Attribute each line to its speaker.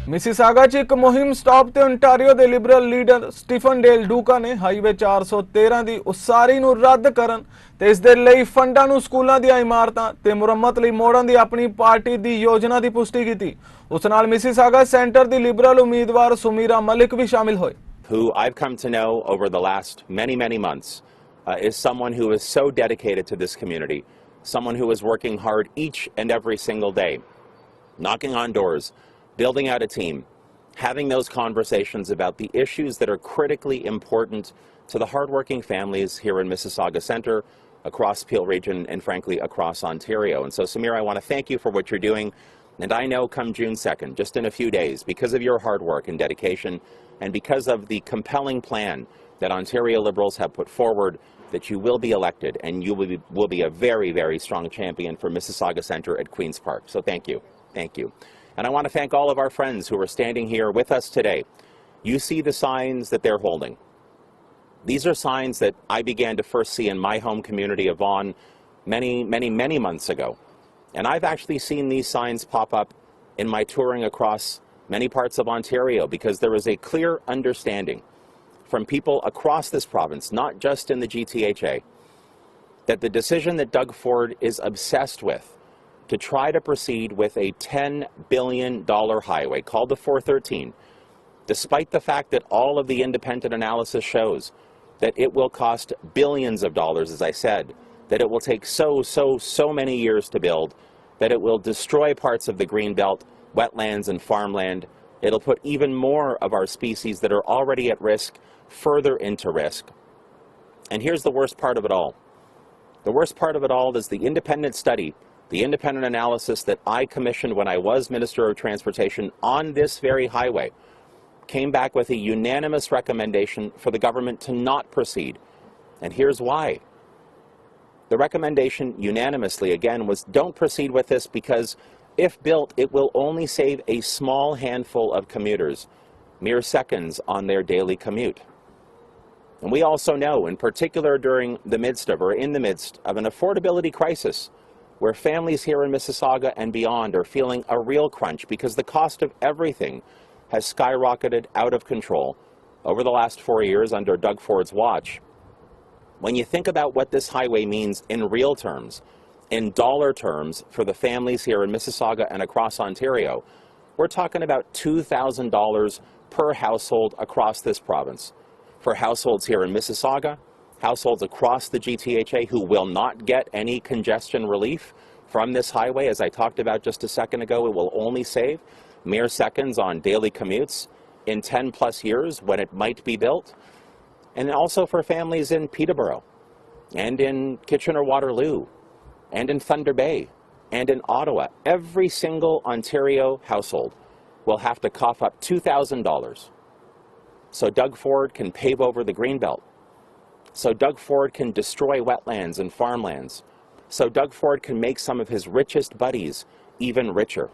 Speaker 1: Mississauga च एक मुहिम स्टॉप ते ओंटारियो दे लिबरल लीडर स्टीफन डेल डूका ने हाईवे 413 ਦੀ ਉਸਾਰੀ ਨੂੰ ਰੱਦ ਕਰਨ ਤੇ ਇਸ ਦੇ ਲਈ ਫੰਡਾਂ ਨੂੰ ਸਕੂਲਾਂ ਦੀਆਂ ਇਮਾਰਤਾਂ ਤੇ ਮੁਰੰਮਤ ਲਈ ਮੋੜਨ ਦੀ ਆਪਣੀ ਪਾਰਟੀ ਦੀ ਯੋਜਨਾ ਦੀ ਪੁਸ਼ਟੀ ਕੀਤੀ। ਉਸ ਨਾਲ ਮਿਸਿਸਾਗਾ ਸੈਂਟਰ ਦੀ ਲਿਬਰਲ ਉਮੀਦਵਾਰ ਸੁਮੀਰਾ ਮਲਿਕ ਵੀ ਸ਼ਾਮਿਲ ਹੋਏ।
Speaker 2: Who I've come to know over the last many months is someone who is so dedicated to this community, someone who is working hard each and every single day, knocking on doors, building out a team, having those conversations about the issues that are critically important to the hardworking families here in Mississauga Centre, across Peel Region, and frankly across Ontario. And so Samir, I want to thank you for what you're doing, and I know come June 2nd, just in a few days, because of your hard work and dedication, and because of the compelling plan that Ontario Liberals have put forward, that you will be elected, and you will be a very strong champion for Mississauga Centre at Queen's Park. So thank you. Thank you. And I want to thank all of our friends who are standing here with us today. You see the signs that they're holding. These are signs that I began to first see in my home community of Vaughan many months ago. And I've actually seen these signs pop up in my touring across many parts of Ontario, because there is a clear understanding from people across this province, not just in the GTHA, that the decision that Doug Ford is obsessed with to try to proceed with a $10 billion highway called the 413, despite the fact that all of the independent analysis shows that it will cost billions of dollars, as I said, that it will take so many years to build, that it will destroy parts of the Greenbelt, wetlands and farmland. It'll put even more of our species that are already at risk further into risk. And here's the worst part of it all. The worst part of it all is the independent study, the independent analysis that I commissioned when I was Minister of Transportation on this very highway, came back with a unanimous recommendation for the government to not proceed. And here's why. The recommendation unanimously, again, was don't proceed with this because if built, it will only save a small handful of commuters mere seconds on their daily commute. And we also know, in particular in the midst of an affordability crisis, where families here in Mississauga and beyond are feeling a real crunch because the cost of everything has skyrocketed out of control over the last 4 years under Doug Ford's watch. When you think about what this highway means in real terms, in dollar terms for the families here in Mississauga and across Ontario, we're talking about $2,000 per household across this province. For households here in Mississauga, households across the GTHA who will not get any congestion relief from this highway, as I talked about just a second ago, it will only save mere seconds on daily commutes in 10+ years when it might be built. And also for families in Peterborough, and in Kitchener-Waterloo, and in Thunder Bay, and in Ottawa. Every single Ontario household will have to cough up $2,000 so Doug Ford can pave over the Greenbelt, so Doug Ford can destroy wetlands and farmlands, so Doug Ford can make some of his richest buddies even richer.